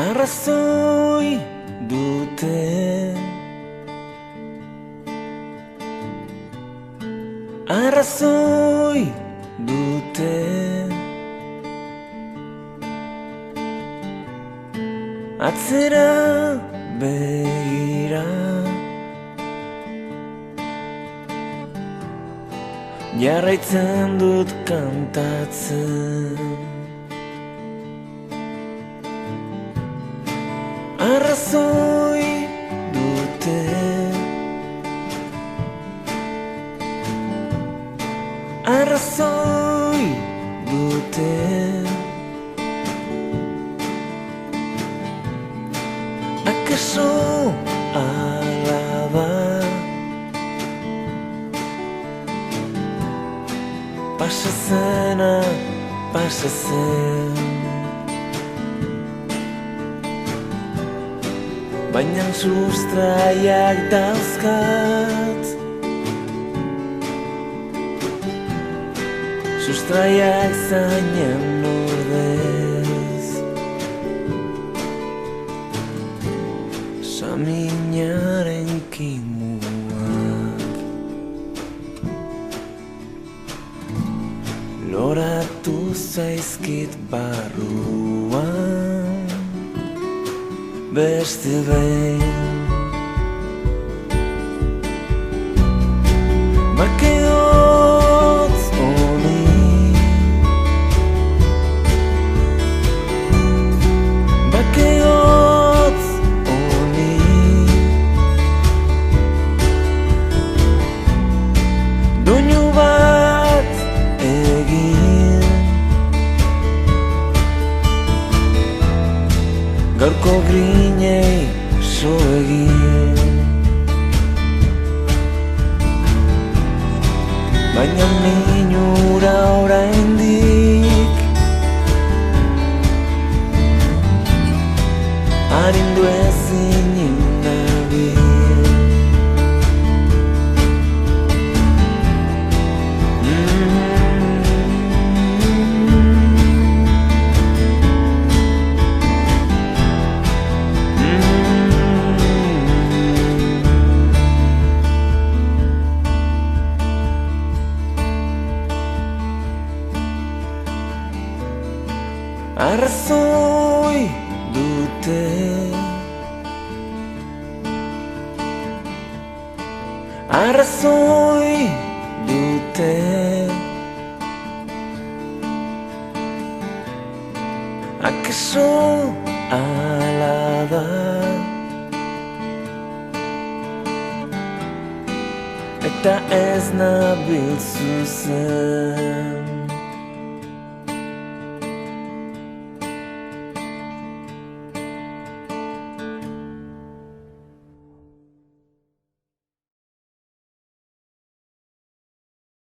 arrazoi dute. Arrazoi dute. Atzera begira, jarraitzen dut kantatzen. Arrazoi dute. Arrazoi dute. Akaso ala da, pasa zena, pasa zen, baina sustraiak dauzkat. Sustraiak zainen ordez, saminaren kimuak loratu zaizkit barruan beste behin. Bakeotz honi, bakeotz honi, doinu bat egin, gaurko grinei so egin. Baina minura oraindik arindu ezin nabil. Arrazoi dute. Arrazoi dute. Akaso ala da, eta ez nabil zuzen.